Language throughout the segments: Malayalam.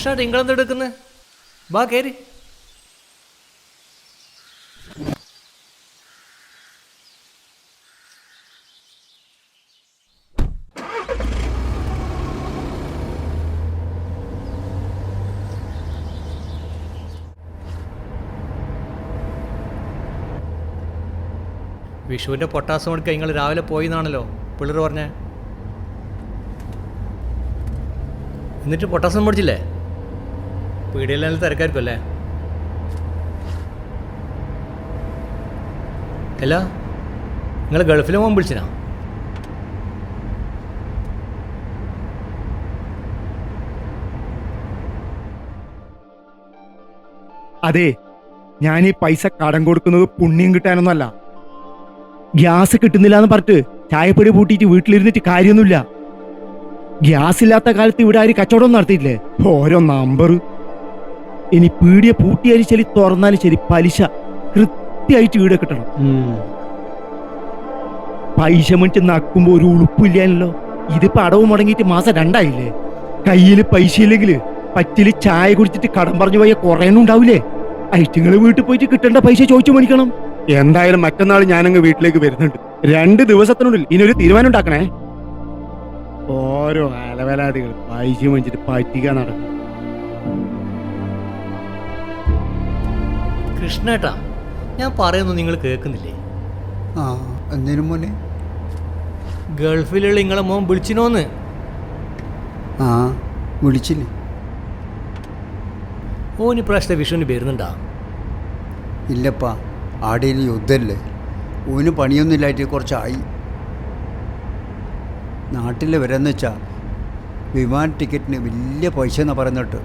കൃഷ്ണ നിങ്ങളെന്ത് എടുക്കുന്നത്? ബാ കയറി. വിഷുവിൻ്റെ പൊട്ടാസം കൊടുക്കുക നിങ്ങൾ രാവിലെ പോയി എന്നാണല്ലോ പിള്ളേർ പറഞ്ഞേ. എന്നിട്ട് പൊട്ടാസം മേടിച്ചില്ലേ? പീടിയെല്ലാം തിരക്കായിരിക്കും അല്ലേ? അല്ല നിങ്ങൾ ഗൾഫിൽ പോകാൻ വിളിച്ചിനാ? അതെ, ഞാൻ ഈ പൈസ കടം കൊടുക്കുന്നത് പുണ്യം കിട്ടാനൊന്നല്ല. ഗ്യാസ് കിട്ടുന്നില്ല എന്ന് പറഞ്ഞിട്ട് ചായപ്പൊടി പൂട്ടിയിട്ട് വീട്ടിലിരുന്നിട്ട് കാര്യമൊന്നുമില്ല. ഗ്യാസ് ഇല്ലാത്ത കാലത്ത് ഇവിടെ ആര് കച്ചവടം നടത്തിയിട്ടില്ലേ? ഓരോ നമ്പർ. ഇനി പീടിയ പൂട്ടിയാലും ശരി തുറന്നാലും ശരി പലിശ കൃത്യമായിട്ട് വീട് കിട്ടണം. പൈസ മണിച്ച് നക്കുമ്പോ ഒരു ഉളുപ്പില്ലാനല്ലോ. ഇതിപ്പോ അടവ് മുടങ്ങിയിട്ട് മാസം 2 ആയില്ലേ. കയ്യിൽ പൈസ ഇല്ലെങ്കിൽ പറ്റില് ചായ കുടിച്ചിട്ട് കടം പറഞ്ഞു പോയ കുറേന്നും ഉണ്ടാവില്ലേ? ഐറ്റങ്ങള് വീട്ടിൽ പോയിട്ട് കിട്ടേണ്ട പൈസ ചോദിച്ചു മേടിക്കണം. എന്തായാലും മറ്റന്നാൾ ഞാനങ്ങ് വീട്ടിലേക്ക് വരുന്നുണ്ട്. 2 ദിവസത്തിനുള്ളിൽ ഇനിയൊരു തീരുമാനം ഉണ്ടാക്കണേ. ഓരോ അലവലാദികൾ പൈസ മേടിച്ചിട്ട് പറ്റിക്കാൻ നടക്കും. കൃഷ്ണേട്ടാ, ഞാൻ പറയുന്നു നിങ്ങൾ കേൾക്കുന്നില്ലേ? എന്തേലും മോനെ? ഗൾഫിലുള്ള നിങ്ങളെ മോൻ വിളിച്ചിനോന്ന്. വിളിച്ചില്ലേ? ഓന് ഇപ്രാവശ്യത്തെ വിഷുവിന് വരുന്നുണ്ടാ? ഇല്ലപ്പാ, ആടയിൽ യുദ്ധമല്ലേ. ഓന് പണിയൊന്നുമില്ലായിട്ട് കുറച്ചായി. നാട്ടിൽ വരാന്ന് വെച്ചാൽ വിമാന ടിക്കറ്റിന് വലിയ പൈസ എന്നാണ് പറയുന്നിട്ട്.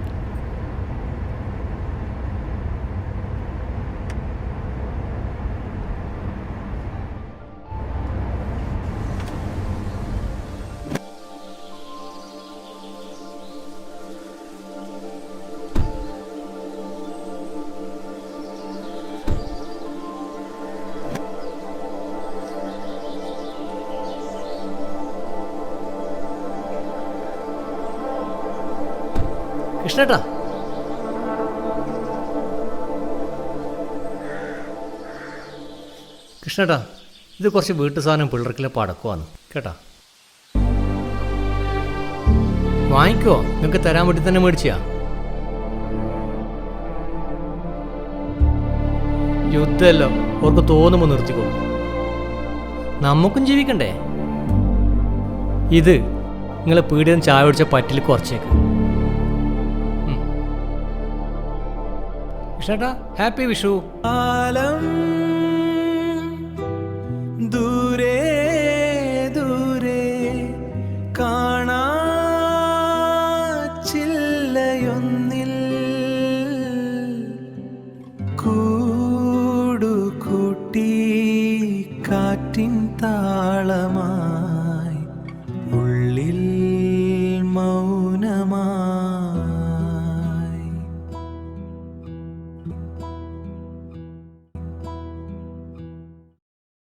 കൃഷ്ണേട്ടാ, കൃഷ്ണേട്ടാ, ഇത് കുറച്ച് വീട്ടു സാധനം പിള്ളേർക്കെല്ലാം പടക്കുവാന്ന് കേട്ടാ. വാങ്ങിക്കോ, നിങ്ങൾക്ക് തരാൻ വേണ്ടി തന്നെ മേടിച്ചാ. യുദ്ധമല്ലോ, അവർക്ക് തോന്നുമ്പോൾ നിർത്തിക്കോളൂ. നമുക്കും ജീവിക്കണ്ടേ? ഇത് നിങ്ങളെ പീടിയെന്ന് ചായ കുടിച്ച പറ്റിൽ കുറച്ചേക്ക്. കൃഷ്ണേട്ടാ, ഹാപ്പി വിഷു. ആലം ദൂരെ ദൂരെ കാണാച്ചില്ലയൊന്നിൽ കൂടുകൂട്ടി കാറ്റിൻ താളമാ